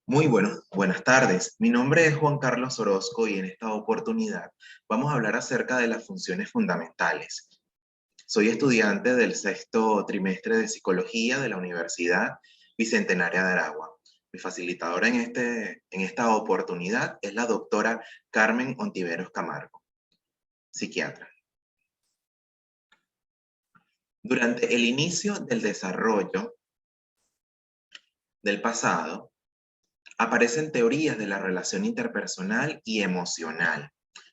Buenas tardes. Mi nombre es Juan Carlos Orozco y en esta oportunidad vamos a hablar acerca de las funciones fundamentales. Soy estudiante del sexto trimestre de Psicología de la Universidad Bicentenaria de Aragua. Mi facilitadora en esta oportunidad es la doctora Carmen Ontiveros Camargo, psiquiatra. Durante el inicio del desarrollo del pasado, aparecen teorías de la relación interpersonal y emocional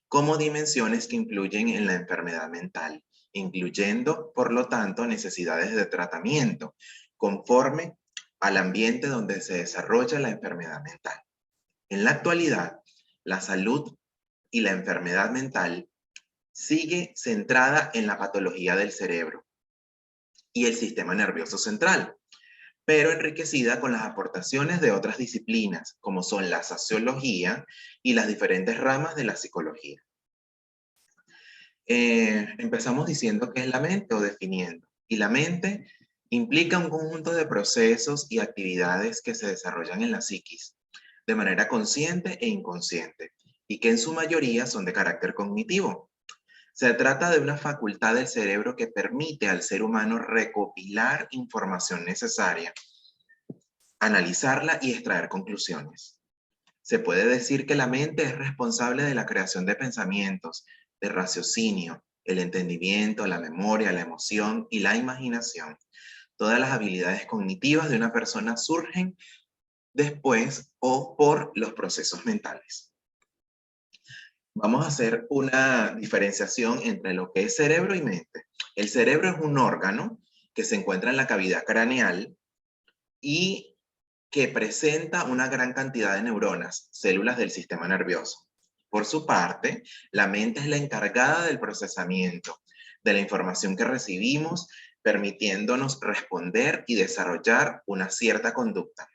como dimensiones que influyen en la enfermedad mental, incluyendo, por lo tanto, necesidades de tratamiento conforme al ambiente donde se desarrolla la enfermedad mental. En la actualidad, la salud y la enfermedad mental sigue centrada en la patología del cerebro y el sistema nervioso central, pero enriquecida con las aportaciones de otras disciplinas, como son la sociología y las diferentes ramas de la psicología. Empezamos diciendo qué es la mente o definiendo. Y la mente implica un conjunto de procesos y actividades que se desarrollan en la psiquis, de manera consciente e inconsciente, y que en su mayoría son de carácter cognitivo. Se trata de una facultad del cerebro que permite al ser humano recopilar información necesaria, analizarla y extraer conclusiones. Se puede decir que la mente es responsable de la creación de pensamientos, de raciocinio, el entendimiento, la memoria, la emoción y la imaginación. Todas las habilidades cognitivas de una persona surgen después o por los procesos mentales. Vamos a hacer una diferenciación entre lo que es cerebro y mente. El cerebro es un órgano que se encuentra en la cavidad craneal y que presenta una gran cantidad de neuronas, células del sistema nervioso. Por su parte, la mente es la encargada del procesamiento de la información que recibimos, permitiéndonos responder y desarrollar una cierta conducta.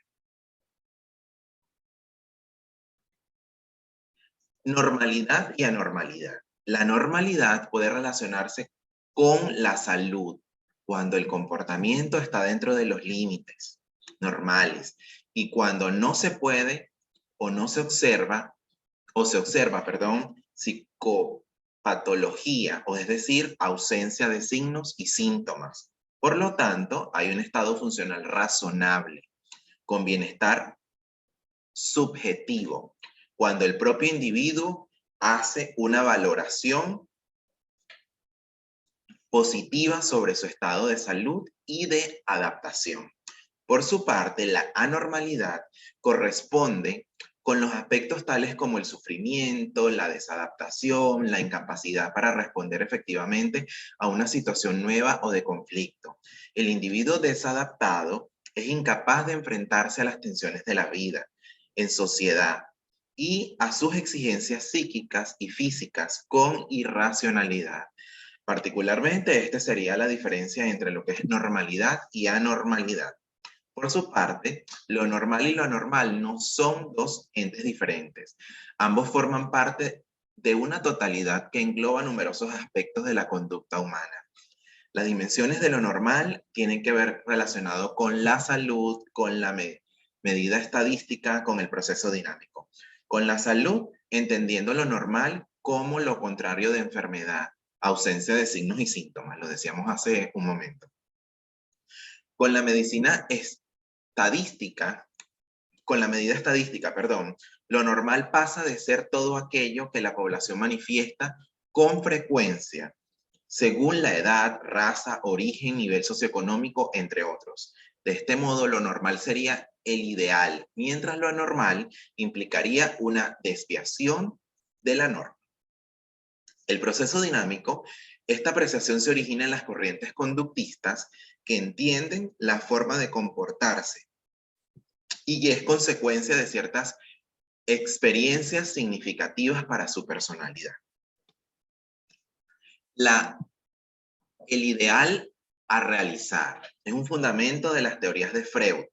Normalidad y anormalidad. La normalidad puede relacionarse con la salud cuando el comportamiento está dentro de los límites normales y cuando no se puede o no se observa, perdón, psicopatología, o es decir, ausencia de signos y síntomas. Por lo tanto, hay un estado funcional razonable, con bienestar subjetivo, cuando el propio individuo hace una valoración positiva sobre su estado de salud y de adaptación. Por su parte, la anormalidad corresponde con los aspectos tales como el sufrimiento, la desadaptación, la incapacidad para responder efectivamente a una situación nueva o de conflicto. El individuo desadaptado es incapaz de enfrentarse a las tensiones de la vida en sociedad y a sus exigencias psíquicas y físicas con irracionalidad. Particularmente, esta sería la diferencia entre lo que es normalidad y anormalidad. Por su parte, lo normal y lo anormal no son dos entes diferentes. Ambos forman parte de una totalidad que engloba numerosos aspectos de la conducta humana. Las dimensiones de lo normal tienen que ver relacionado con la salud, con la medida estadística, con el proceso dinámico. Con la salud, entendiendo lo normal como lo contrario de enfermedad, ausencia de signos y síntomas, lo decíamos hace un momento. Con la medicina estadística, con la medida estadística, perdón, lo normal pasa de ser todo aquello que la población manifiesta con frecuencia, según la edad, raza, origen, nivel socioeconómico, entre otros. De este modo, lo normal sería el ideal, mientras lo anormal implicaría una desviación de la norma. El proceso dinámico, esta apreciación se origina en las corrientes conductistas que entienden la forma de comportarse y es consecuencia de ciertas experiencias significativas para su personalidad. El ideal a realizar es un fundamento de las teorías de Freud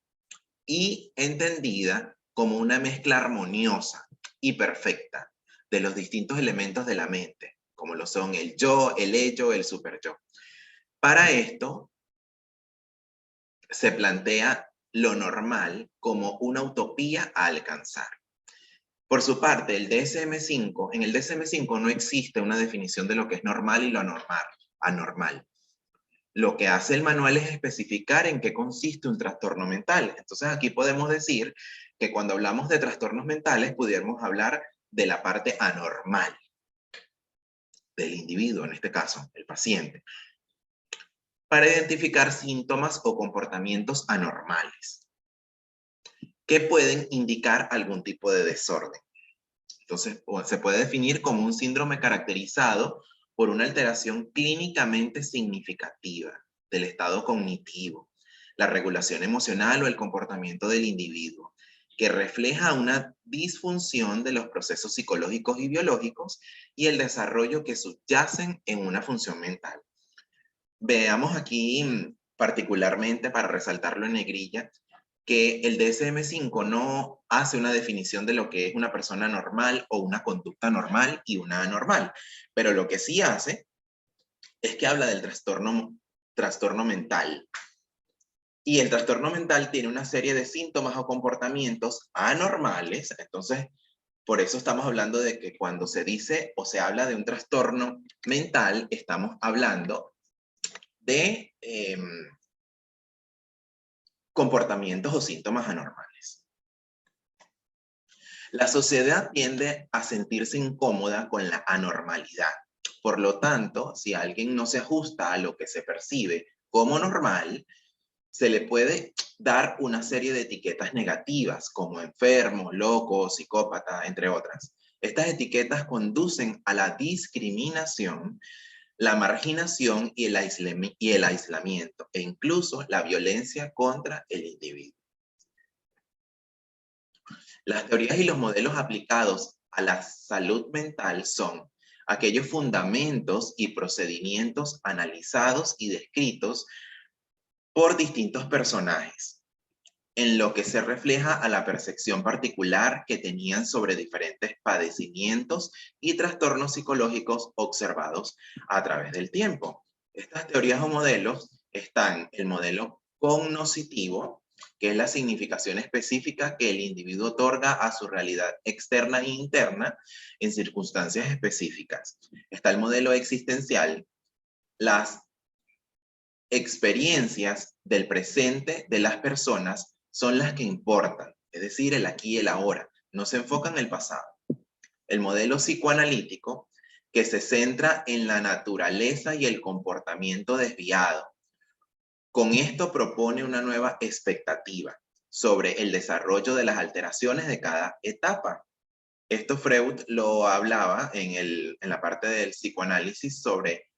y entendida como una mezcla armoniosa y perfecta de los distintos elementos de la mente, como lo son el yo, el ello, el superyo. Para esto se plantea lo normal como una utopía a alcanzar. Por su parte, en el DSM-5 no existe una definición de lo que es normal y lo anormal. Lo que hace el manual es especificar en qué consiste un trastorno mental. Entonces aquí podemos decir que cuando hablamos de trastornos mentales, pudiéramos hablar de la parte anormal del individuo, en este caso, el paciente, para identificar síntomas o comportamientos anormales que pueden indicar algún tipo de desorden. Entonces, se puede definir como un síndrome caracterizado por una alteración clínicamente significativa del estado cognitivo, la regulación emocional o el comportamiento del individuo, que refleja una disfunción de los procesos psicológicos y biológicos y el desarrollo que subyacen en una función mental. Veamos aquí particularmente, para resaltarlo en negrilla, que el DSM-5 no hace una definición de lo que es una persona normal o una conducta normal y una anormal, pero lo que sí hace es que habla del trastorno mental. Y el trastorno mental tiene una serie de síntomas o comportamientos anormales. Entonces, por eso estamos hablando de que cuando se dice o se habla de un trastorno mental, estamos hablando de comportamientos o síntomas anormales. La sociedad tiende a sentirse incómoda con la anormalidad. Por lo tanto, si alguien no se ajusta a lo que se percibe como normal, se le puede dar una serie de etiquetas negativas, como enfermo, loco, psicópata, entre otras. Estas etiquetas conducen a la discriminación, la marginación y el aislamiento, e incluso la violencia contra el individuo. Las teorías y los modelos aplicados a la salud mental son aquellos fundamentos y procedimientos analizados y descritos por distintos personajes, en lo que se refleja a la percepción particular que tenían sobre diferentes padecimientos y trastornos psicológicos observados a través del tiempo. Estas teorías o modelos están el modelo cognoscitivo, que es la significación específica que el individuo otorga a su realidad externa e interna en circunstancias específicas. Está el modelo existencial, las experiencias del presente de las personas son las que importan, es decir, el aquí y el ahora, no se enfoca en el pasado. El modelo psicoanalítico, que se centra en la naturaleza y el comportamiento desviado. Con esto propone una nueva expectativa sobre el desarrollo de las alteraciones de cada etapa. Esto Freud lo hablaba en la parte del psicoanálisis sobre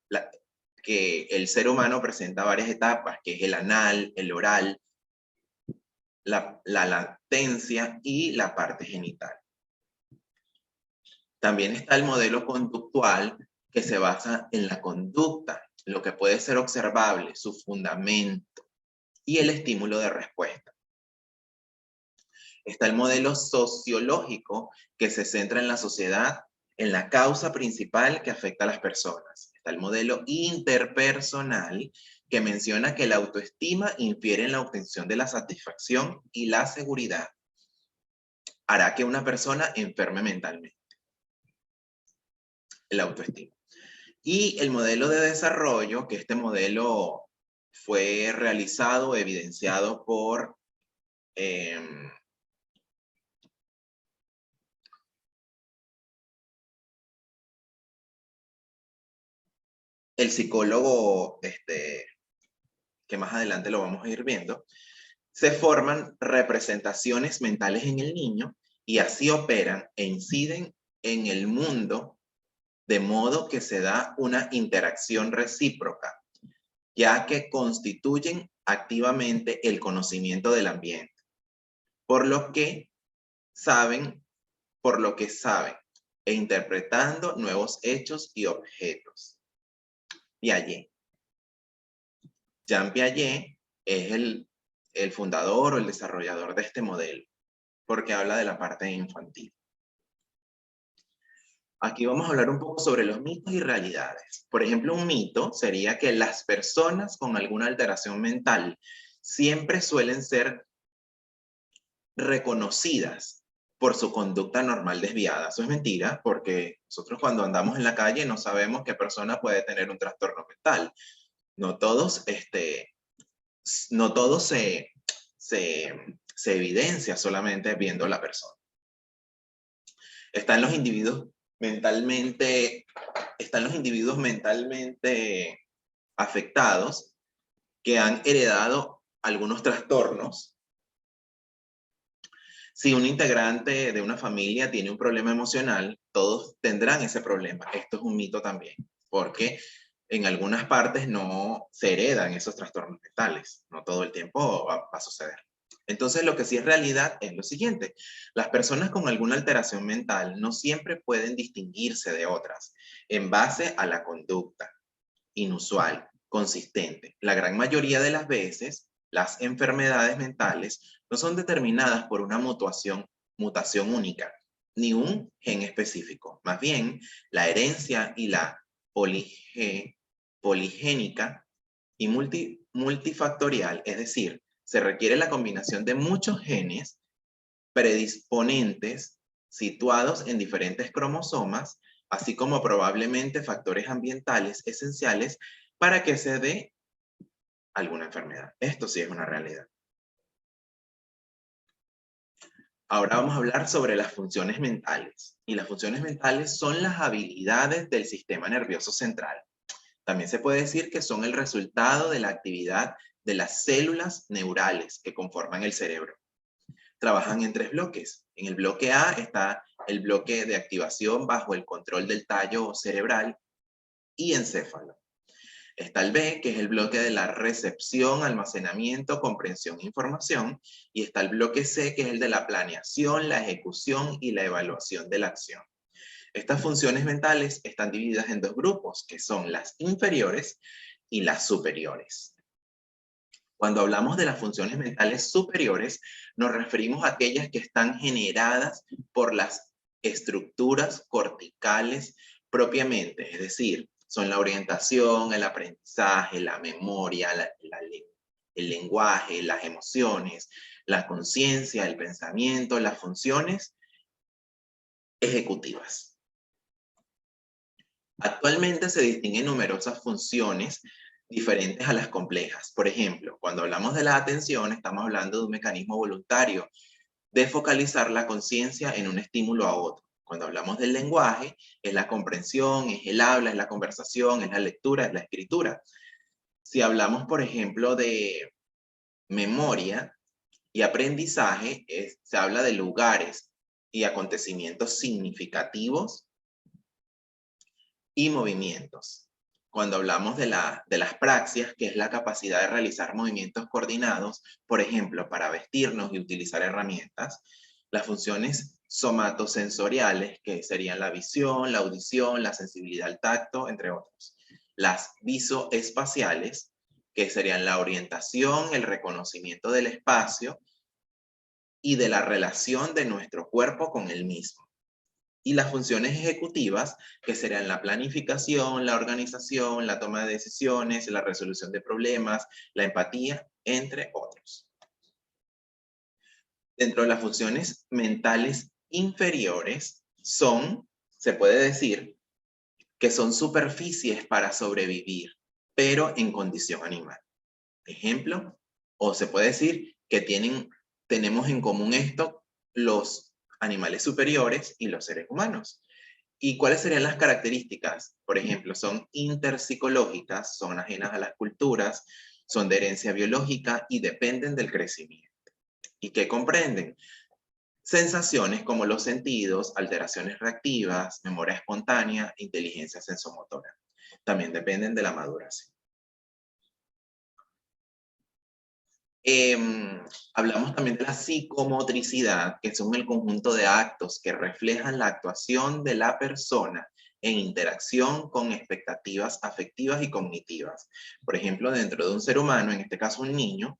que el ser humano presenta varias etapas, que es el anal, el oral, la latencia y la parte genital. También está el modelo conductual, que se basa en la conducta, lo que puede ser observable, su fundamento y el estímulo de respuesta. Está el modelo sociológico, que se centra en la sociedad, en la causa principal que afecta a las personas. Está el modelo interpersonal, que menciona que la autoestima infiere en la obtención de la satisfacción y la seguridad. Hará que una persona enferme mentalmente. El autoestima. Y el modelo de desarrollo, que este modelo fue realizado, evidenciado por el psicólogo, que más adelante lo vamos a ir viendo, se forman representaciones mentales en el niño y así operan e inciden en el mundo, de modo que se da una interacción recíproca, ya que constituyen activamente el conocimiento del ambiente, por lo que saben, e interpretando nuevos hechos y objetos. Piaget. Jean Piaget es el fundador o el desarrollador de este modelo, porque habla de la parte infantil. Aquí vamos a hablar un poco sobre los mitos y realidades. Por ejemplo, un mito sería que las personas con alguna alteración mental siempre suelen ser reconocidas por su conducta normal desviada. Eso es mentira, porque nosotros cuando andamos en la calle no sabemos qué persona puede tener un trastorno mental. No todos, no todo se evidencia solamente viendo a la persona. Están los individuos mentalmente, están los individuos mentalmente afectados que han heredado algunos trastornos. Si un integrante de una familia tiene un problema emocional, todos tendrán ese problema. Esto es un mito también, porque en algunas partes no se heredan esos trastornos mentales. No todo el tiempo va a suceder. Entonces, lo que sí es realidad es lo siguiente. Las personas con alguna alteración mental no siempre pueden distinguirse de otras en base a la conducta inusual, consistente. La gran mayoría de las veces, las enfermedades mentales no son determinadas por una mutación única, ni un gen específico. Más bien, la herencia y la poligénica y multifactorial, es decir, se requiere la combinación de muchos genes predisponentes situados en diferentes cromosomas, así como probablemente factores ambientales esenciales para que se dé alguna enfermedad. Esto sí es una realidad. Ahora vamos a hablar sobre las funciones mentales. Y las funciones mentales son las habilidades del sistema nervioso central. También se puede decir que son el resultado de la actividad de las células neurales que conforman el cerebro. Trabajan en 3 bloques. En el bloque A está el bloque de activación bajo el control del tallo cerebral y encéfalo. Está el B, que es el bloque de la recepción, almacenamiento, comprensión e información. Y está el bloque C, que es el de la planeación, la ejecución y la evaluación de la acción. Estas funciones mentales están divididas en 2 grupos, que son las inferiores y las superiores. Cuando hablamos de las funciones mentales superiores, nos referimos a aquellas que están generadas por las estructuras corticales propiamente, es decir, son la orientación, el aprendizaje, la memoria, el lenguaje, las emociones, la conciencia, el pensamiento, las funciones ejecutivas. Actualmente se distinguen numerosas funciones diferentes a las complejas. Por ejemplo, cuando hablamos de la atención, estamos hablando de un mecanismo voluntario de focalizar la conciencia en un estímulo a otro. Cuando hablamos del lenguaje, es la comprensión, es el habla, es la conversación, es la lectura, es la escritura. Si hablamos, por ejemplo, de memoria y aprendizaje, se habla de lugares y acontecimientos significativos y movimientos. Cuando hablamos de las praxias, que es la capacidad de realizar movimientos coordinados, por ejemplo, para vestirnos y utilizar herramientas, las funciones somatosensoriales, que serían la visión, la audición, la sensibilidad al tacto, entre otros. Las visoespaciales, que serían la orientación, el reconocimiento del espacio y de la relación de nuestro cuerpo con el mismo. Y las funciones ejecutivas, que serían la planificación, la organización, la toma de decisiones, la resolución de problemas, la empatía, entre otros. Dentro de las funciones mentales inferiores se puede decir, que son superficies para sobrevivir, pero en condición animal. Ejemplo, o se puede decir que tenemos en común esto los animales superiores y los seres humanos. ¿Y cuáles serían las características? Por ejemplo, son interpsicológicas, son ajenas a las culturas, son de herencia biológica y dependen del crecimiento. ¿Y qué comprenden? Sensaciones como los sentidos, alteraciones reactivas, memoria espontánea, inteligencia sensomotora. También dependen de la maduración. Hablamos también de la psicomotricidad, que son el conjunto de actos que reflejan la actuación de la persona en interacción con expectativas afectivas y cognitivas. Por ejemplo, dentro de un ser humano, en este caso un niño,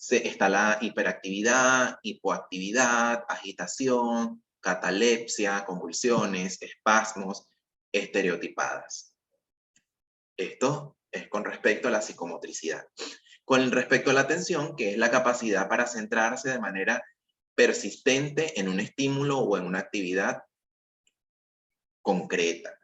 está la hiperactividad, hipoactividad, agitación, catalepsia, convulsiones, espasmos, estereotipadas. Esto es con respecto a la psicomotricidad. Con respecto a la atención, que es la capacidad para centrarse de manera persistente en un estímulo o en una actividad concreta.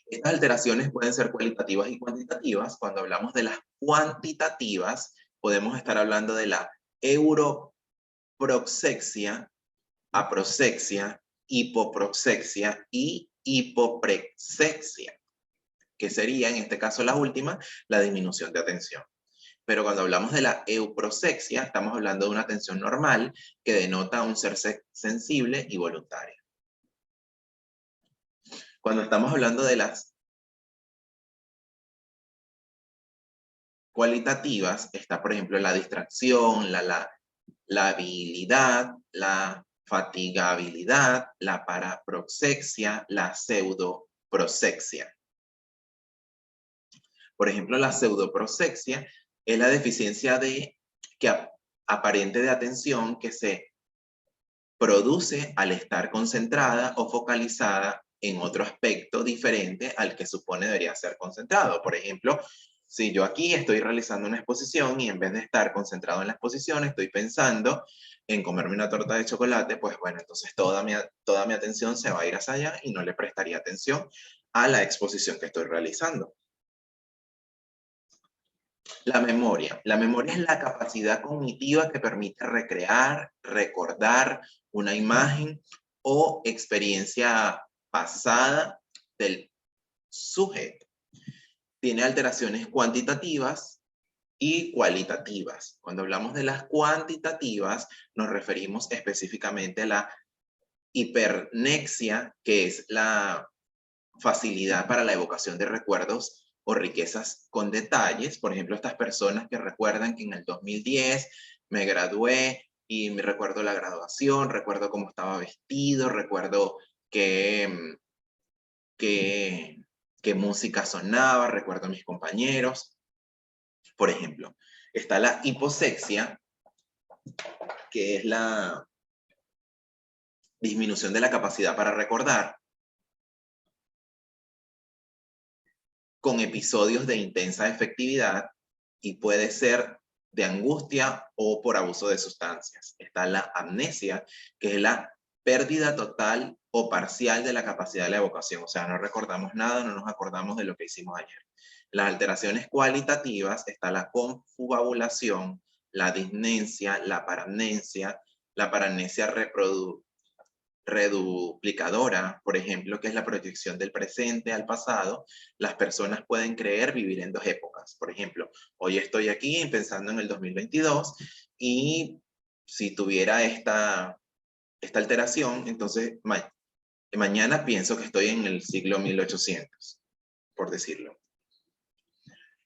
Estas alteraciones pueden ser cualitativas y cuantitativas. Cuando hablamos de las cuantitativas, podemos estar hablando de la europroxexia, aproxexia, hipoproxexia y hipoprexexia, que sería, en este caso la última, la disminución de atención. Pero cuando hablamos de la euprosexia, estamos hablando de una atención normal que denota un ser sensible y voluntario. Cuando estamos hablando de las cualitativas, está por ejemplo la distracción, la habilidad, la fatigabilidad, la paraproxexia, la pseudoproxexia. Por ejemplo, la pseudoproxexia es la deficiencia aparente de atención que se produce al estar concentrada o focalizada en otro aspecto diferente al que supone debería ser concentrado. Por ejemplo, si yo aquí estoy realizando una exposición y en vez de estar concentrado en la exposición, estoy pensando en comerme una torta de chocolate, pues bueno, entonces toda mi atención se va a ir hacia allá y no le prestaría atención a la exposición que estoy realizando. La memoria. La memoria es la capacidad cognitiva que permite recrear, recordar una imagen o experiencia pasada del sujeto. Tiene alteraciones cuantitativas y cualitativas. Cuando hablamos de las cuantitativas, nos referimos específicamente a la hipernexia, que es la facilidad para la evocación de recuerdos o riquezas con detalles. Por ejemplo, estas personas que recuerdan que en el 2010 me gradué y me recuerdo la graduación, recuerdo cómo estaba vestido, recuerdo qué música sonaba, recuerdo a mis compañeros. Por ejemplo, está la hiposexia, que es la disminución de la capacidad para recordar, con episodios de intensa efectividad y puede ser de angustia o por abuso de sustancias. Está la amnesia, que es la pérdida total o parcial de la capacidad de la evocación. O sea, no recordamos nada, no nos acordamos de lo que hicimos ayer. Las alteraciones cualitativas está la confabulación, la disnencia, la paramnesia reduplicadora, por ejemplo, que es la proyección del presente al pasado. Las personas pueden creer vivir en dos épocas. Por ejemplo, hoy estoy aquí pensando en el 2022 y si tuviera esta alteración, entonces mañana pienso que estoy en el siglo 1800, por decirlo.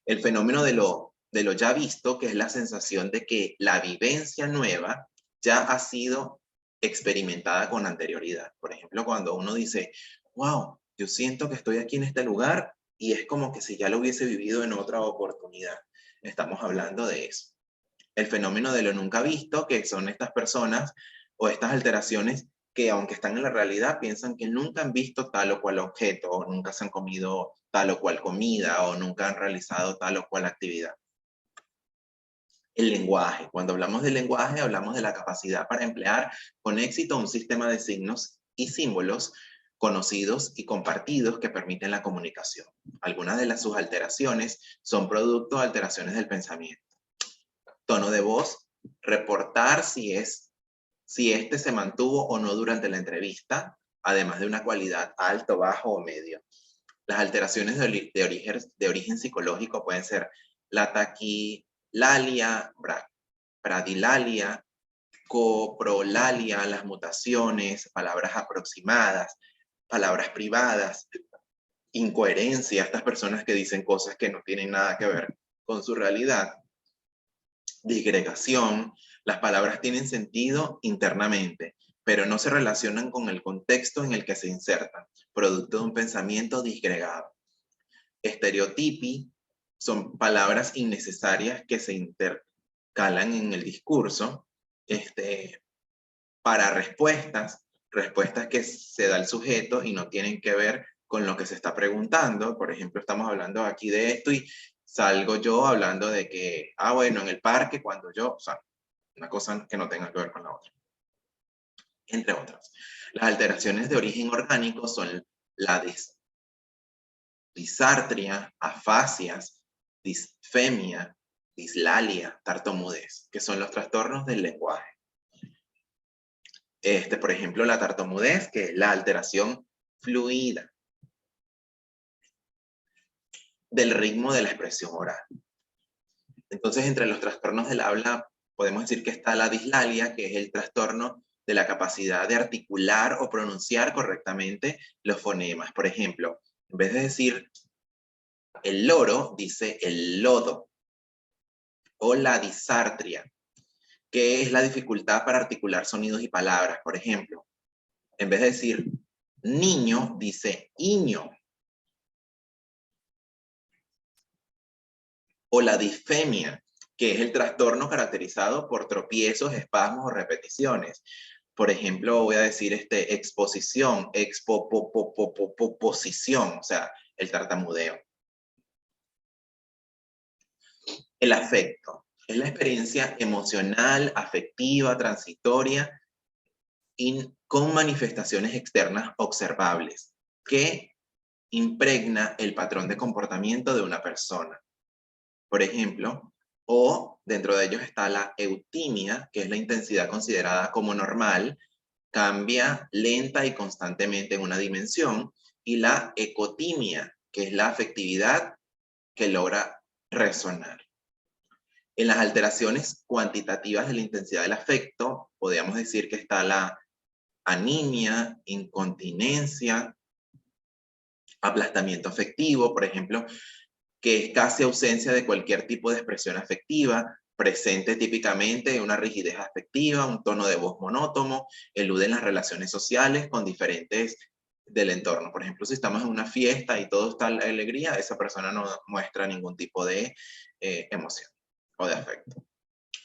El fenómeno de lo ya visto, que es la sensación de que la vivencia nueva ya ha sido experimentada con anterioridad. Por ejemplo, cuando uno dice, wow, yo siento que estoy aquí en este lugar y es como que si ya lo hubiese vivido en otra oportunidad. Estamos hablando de eso. El fenómeno de lo nunca visto, que son estas personas o estas alteraciones que aunque están en la realidad piensan que nunca han visto tal o cual objeto, o nunca se han comido tal o cual comida, o nunca han realizado tal o cual actividad. El lenguaje. Cuando hablamos del lenguaje, hablamos de la capacidad para emplear con éxito un sistema de signos y símbolos conocidos y compartidos que permiten la comunicación. Algunas de sus alteraciones son producto de alteraciones del pensamiento. Tono de voz, reportar si este se mantuvo o no durante la entrevista, además de una cualidad alto, bajo o medio. Las alteraciones de origen psicológico pueden ser la taquilalia, bradilalia, coprolalia, las mutaciones, palabras aproximadas, palabras privadas, incoherencia, estas personas que dicen cosas que no tienen nada que ver con su realidad, disgregación, las palabras tienen sentido internamente, pero no se relacionan con el contexto en el que se insertan, producto de un pensamiento disgregado. Estereotipi son palabras innecesarias que se intercalan en el discurso para respuestas que se da el sujeto y no tienen que ver con lo que se está preguntando. Por ejemplo, estamos hablando aquí de esto y salgo yo hablando de que, bueno, en el parque cuando yo, o sea, una cosa que no tenga que ver con la otra. Entre otras. Las alteraciones de origen orgánico son la disartria, afasias, disfemia, dislalia, tartamudez, que son los trastornos del lenguaje. Por ejemplo, la tartamudez, que es la alteración fluida del ritmo de la expresión oral. Entonces, entre los trastornos del habla, podemos decir que está la dislalia, que es el trastorno de la capacidad de articular o pronunciar correctamente los fonemas. Por ejemplo, en vez de decir el loro, dice el lodo. O la disartria, que es la dificultad para articular sonidos y palabras. Por ejemplo, en vez de decir niño, dice iño. O la disfemia, que es el trastorno caracterizado por tropiezos, espasmos o repeticiones. Por ejemplo, voy a decir exposición, posición, o sea, el tartamudeo. El afecto es la experiencia emocional, afectiva, transitoria y con manifestaciones externas observables que impregna el patrón de comportamiento de una persona. Por ejemplo, o dentro de ellos está la eutimia, que es la intensidad considerada como normal, cambia lenta y constantemente en una dimensión, y la ecotimia, que es la afectividad que logra resonar. En las alteraciones cuantitativas de la intensidad del afecto, podríamos decir que está la anemia, incontinencia, aplastamiento afectivo, por ejemplo, que es casi ausencia de cualquier tipo de expresión afectiva, presente típicamente una rigidez afectiva, un tono de voz monótono, eluden las relaciones sociales con diferentes del entorno. Por ejemplo, si estamos en una fiesta y todo está en alegría, esa persona no muestra ningún tipo de emoción o de afecto,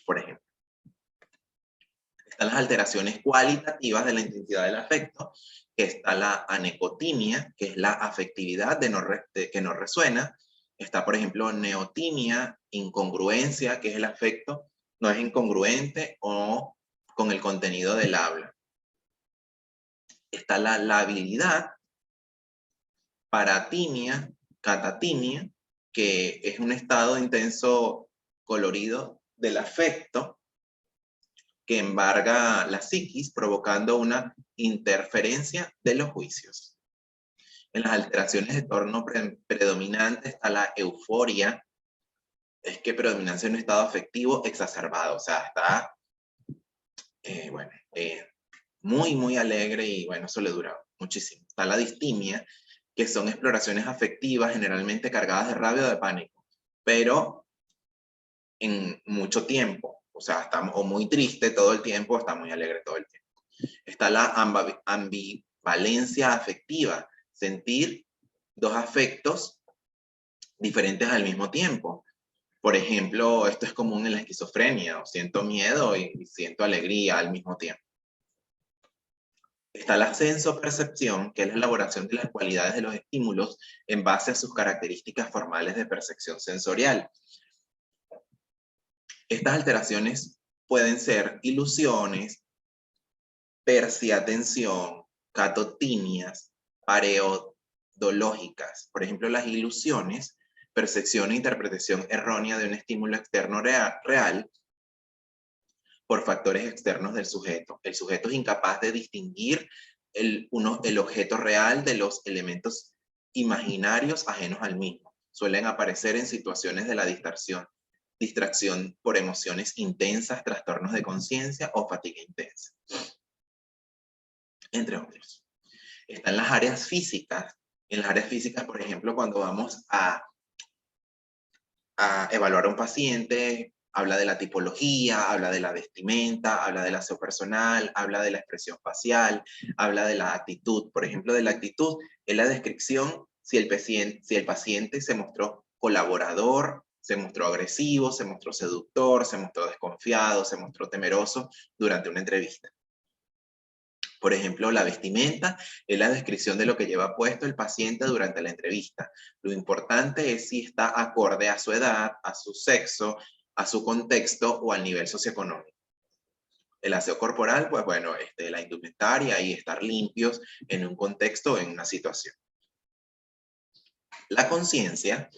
por ejemplo. Están las alteraciones cualitativas de la intensidad del afecto, que está la anecotimia, que es la afectividad que no resuena. Está, por ejemplo, neotimia, incongruencia, que es el afecto no es incongruente o con el contenido del habla. Está la labilidad, paratimia, catatimia, que es un estado intenso colorido del afecto que embarga la psiquis, provocando una interferencia de los juicios. En las alteraciones de tono predominante está la euforia, es que predominancia en un estado afectivo exacerbado, o sea, está, muy alegre y bueno, eso le dura muchísimo. Está la distimia, que son exploraciones afectivas generalmente cargadas de rabia o de pánico, pero en mucho tiempo, o sea, está o muy triste todo el tiempo, o está muy alegre todo el tiempo. Está la ambivalencia afectiva, sentir dos afectos diferentes al mismo tiempo. Por ejemplo, esto es común en la esquizofrenia, o siento miedo y siento alegría al mismo tiempo. Está la sensopercepción, que es la elaboración de las cualidades de los estímulos en base a sus características formales de percepción sensorial. Estas alteraciones pueden ser ilusiones, persiatención, catotimias, pareodológicas. Por ejemplo, las ilusiones, percepción e interpretación errónea de un estímulo externo real por factores externos del sujeto. El sujeto es incapaz de distinguir el objeto real de los elementos imaginarios ajenos al mismo. Suelen aparecer en situaciones de la distracción por emociones intensas, trastornos de conciencia o fatiga intensa, entre otros. Están las áreas físicas. En las áreas físicas, por ejemplo, cuando vamos a evaluar a un paciente, habla de la tipología, habla de la vestimenta, habla del aseo personal, habla de la expresión facial, habla de la actitud. Por ejemplo, de la actitud es la descripción si el paciente se mostró colaborador, se mostró agresivo, se mostró seductor, se mostró desconfiado, se mostró temeroso durante una entrevista. Por ejemplo, la vestimenta es la descripción de lo que lleva puesto el paciente durante la entrevista. Lo importante es si está acorde a su edad, a su sexo, a su contexto o al nivel socioeconómico. El aseo corporal, pues bueno, la indumentaria y estar limpios en un contexto, en una situación. La conciencia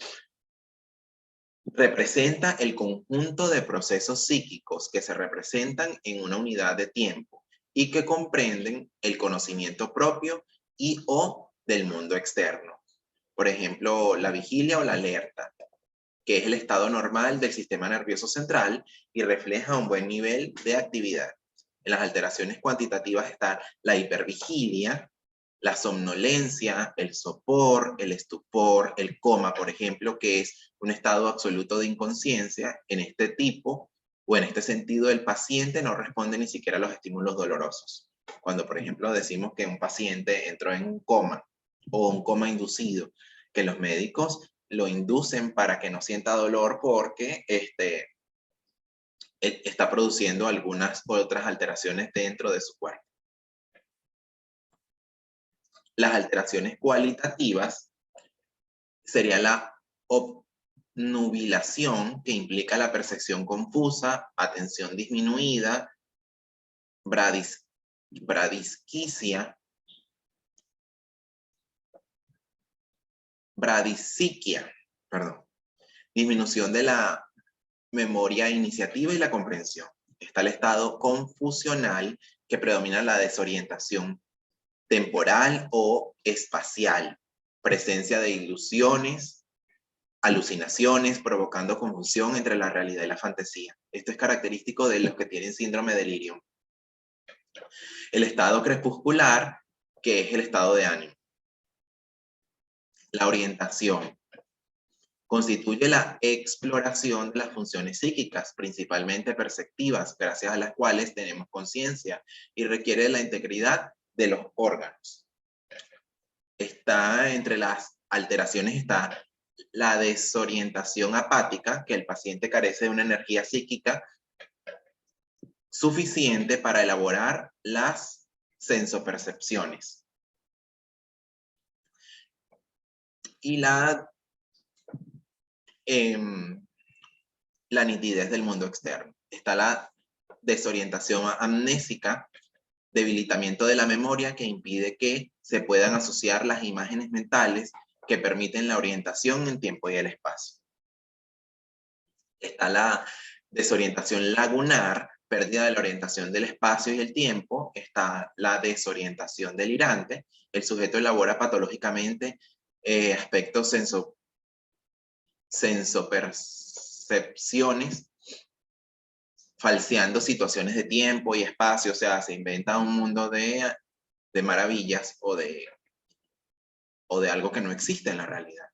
representa el conjunto de procesos psíquicos que se representan en una unidad de tiempo y que comprenden el conocimiento propio y o del mundo externo. Por ejemplo, la vigilia o la alerta, que es el estado normal del sistema nervioso central y refleja un buen nivel de actividad. En las alteraciones cuantitativas está la hipervigilia, la somnolencia, el sopor, el estupor, el coma, por ejemplo, que es un estado absoluto de inconsciencia. En este tipo o en este sentido, el paciente no responde ni siquiera a los estímulos dolorosos. Cuando, por ejemplo, decimos que un paciente entró en un coma o un coma inducido, que los médicos lo inducen para que no sienta dolor porque está produciendo algunas otras alteraciones dentro de su cuerpo. Las alteraciones cualitativas sería la obnubilación, que implica la percepción confusa, atención disminuida, bradisquicia, perdón, disminución de la memoria iniciativa y la comprensión. Está el estado confusional, que predomina la desorientación temporal o espacial, presencia de ilusiones, alucinaciones, provocando confusión entre la realidad y la fantasía. Esto es característico de los que tienen síndrome de delirium. El estado crepuscular, que es el estado de ánimo. La orientación constituye la exploración de las funciones psíquicas, principalmente perceptivas, gracias a las cuales tenemos conciencia, y requiere la integridad de los órganos. Entre las alteraciones está la desorientación apática, que el paciente carece de una energía psíquica suficiente para elaborar las sensopercepciones. Y la nitidez del mundo externo. Está la desorientación amnésica, debilitamiento de la memoria que impide que se puedan asociar las imágenes mentales que permiten la orientación en tiempo y el espacio. Está la desorientación lagunar, pérdida de la orientación del espacio y el tiempo. Está la desorientación delirante. El sujeto elabora patológicamente aspectos sensopercepciones, falseando situaciones de tiempo y espacio, o sea, se inventa un mundo de maravillas o de algo que no existe en la realidad.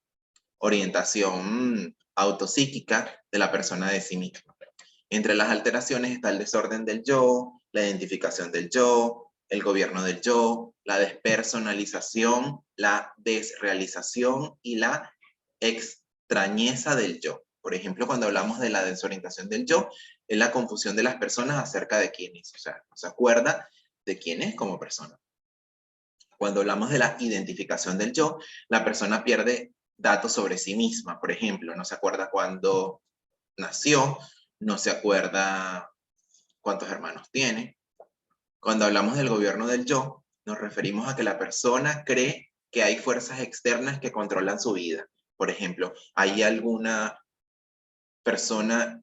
Orientación autopsíquica de la persona de sí misma. Entre las alteraciones está el desorden del yo, la identificación del yo, el gobierno del yo, la despersonalización, la desrealización y la extrañeza del yo. Por ejemplo, cuando hablamos de la desorientación del yo, es la confusión de las personas acerca de quién es, o sea, no se acuerda de quién es como persona. Cuando hablamos de la identificación del yo, la persona pierde datos sobre sí misma. Por ejemplo, no se acuerda cuándo nació, no se acuerda cuántos hermanos tiene. Cuando hablamos del gobierno del yo, nos referimos a que la persona cree que hay fuerzas externas que controlan su vida. Por ejemplo, hay alguna persona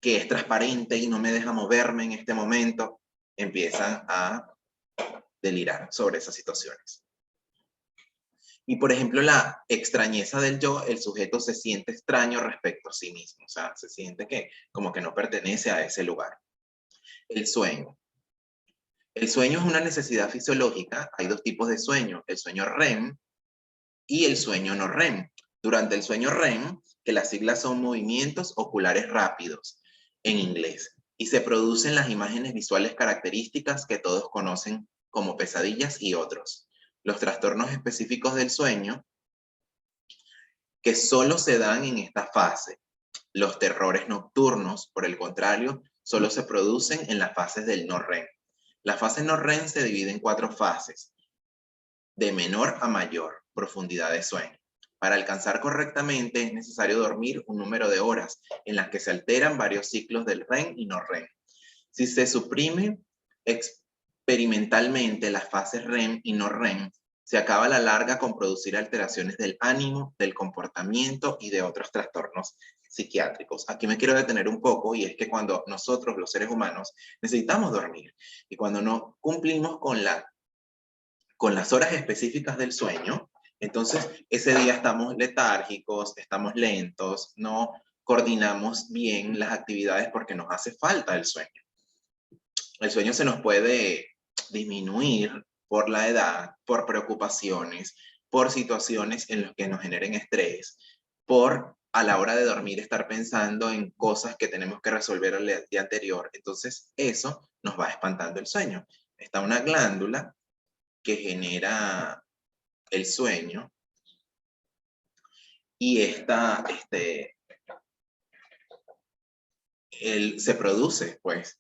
que es transparente y no me deja moverme en este momento, empiezan a delirar sobre esas situaciones. Y por ejemplo, la extrañeza del yo, el sujeto se siente extraño respecto a sí mismo, o sea, se siente que como que no pertenece a ese lugar. El sueño. El sueño es una necesidad fisiológica. Hay dos tipos de sueño, el sueño REM y el sueño no REM. Durante el sueño REM, que las siglas son movimientos oculares rápidos en inglés, y se producen las imágenes visuales características que todos conocen como pesadillas y otros. Los trastornos específicos del sueño que solo se dan en esta fase. Los terrores nocturnos, por el contrario, solo se producen en las fases del no REM. La fase no REM se divide en 4 fases, de menor a mayor profundidad de sueño. Para alcanzar correctamente es necesario dormir un número de horas en las que se alteran varios ciclos del REM y no REM. Si se suprime experimentalmente las fases REM y no REM, se acaba a la larga con producir alteraciones del ánimo, del comportamiento y de otros trastornos psiquiátricos. Aquí me quiero detener un poco, y es que cuando nosotros, los seres humanos, necesitamos dormir, y cuando no cumplimos con las horas específicas del sueño, entonces ese día estamos letárgicos, estamos lentos, no coordinamos bien las actividades porque nos hace falta el sueño. El sueño se nos puede disminuir por la edad, por preocupaciones, por situaciones en las que nos generen estrés, por a la hora de dormir estar pensando en cosas que tenemos que resolver el día anterior. Entonces eso nos va espantando el sueño. Está una glándula que genera el sueño, y se produce pues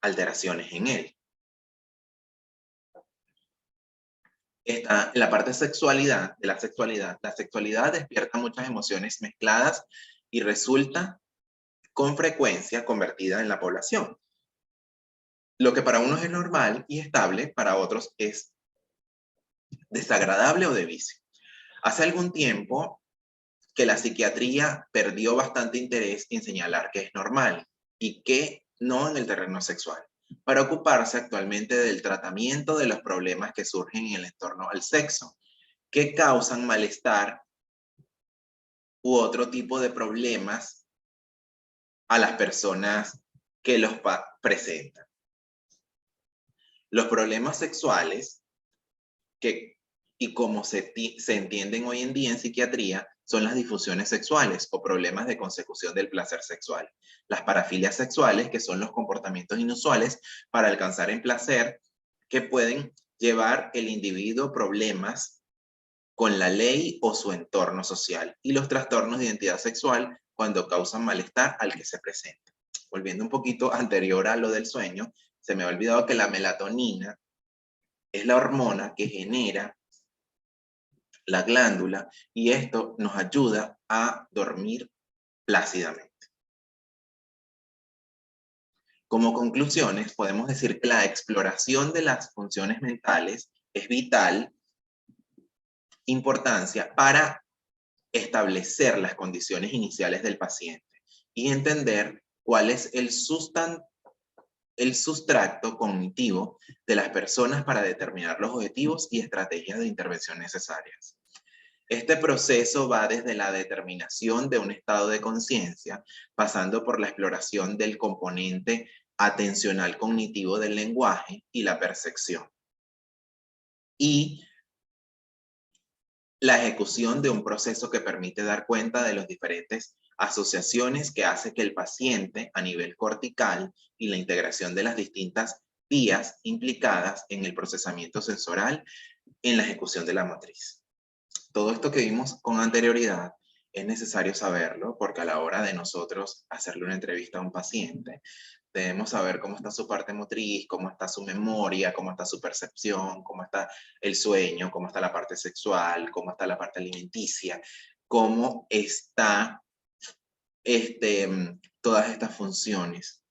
alteraciones en él. Está la parte de la sexualidad. La sexualidad despierta muchas emociones mezcladas y resulta con frecuencia convertida en la población. Lo que para unos es normal y estable, para otros es desagradable o de vicio. Hace algún tiempo que la psiquiatría perdió bastante interés en señalar que es normal y que no en el terreno sexual, para ocuparse actualmente del tratamiento de los problemas que surgen en el entorno al sexo, que causan malestar u otro tipo de problemas a las personas que los presentan. Los problemas sexuales, y como se entienden hoy en día en psiquiatría, son las disfunciones sexuales o problemas de consecución del placer sexual. Las parafilias sexuales, que son los comportamientos inusuales para alcanzar el placer, que pueden llevar el individuo problemas con la ley o su entorno social. Y los trastornos de identidad sexual, cuando causan malestar al que se presenta. Volviendo un poquito anterior a lo del sueño, se me ha olvidado que la melatonina es la hormona que genera la glándula, y esto nos ayuda a dormir plácidamente. Como conclusiones, podemos decir que la exploración de las funciones mentales es vital importancia para establecer las condiciones iniciales del paciente y entender cuál es el sustrato cognitivo de las personas para determinar los objetivos y estrategias de intervención necesarias. Este proceso va desde la determinación de un estado de conciencia, pasando por la exploración del componente atencional cognitivo del lenguaje y la percepción, y la ejecución de un proceso que permite dar cuenta de las diferentes asociaciones que hace que el paciente a nivel cortical, y la integración de las distintas vías implicadas en el procesamiento sensorial en la ejecución de la matriz. Todo esto que vimos con anterioridad es necesario saberlo, porque a la hora de nosotros hacerle una entrevista a un paciente, debemos saber cómo está su parte motriz, cómo está su memoria, cómo está su percepción, cómo está el sueño, cómo está la parte sexual, cómo está la parte alimenticia, cómo está todas estas funciones,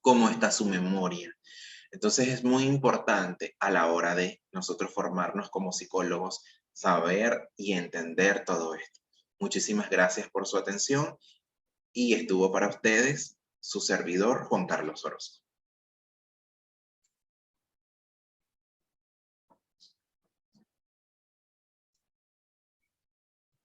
cómo está su memoria. Entonces es muy importante a la hora de nosotros formarnos como psicólogos, saber y entender todo esto. Muchísimas gracias por su atención, y estuvo para ustedes su servidor, Juan Carlos Orozco.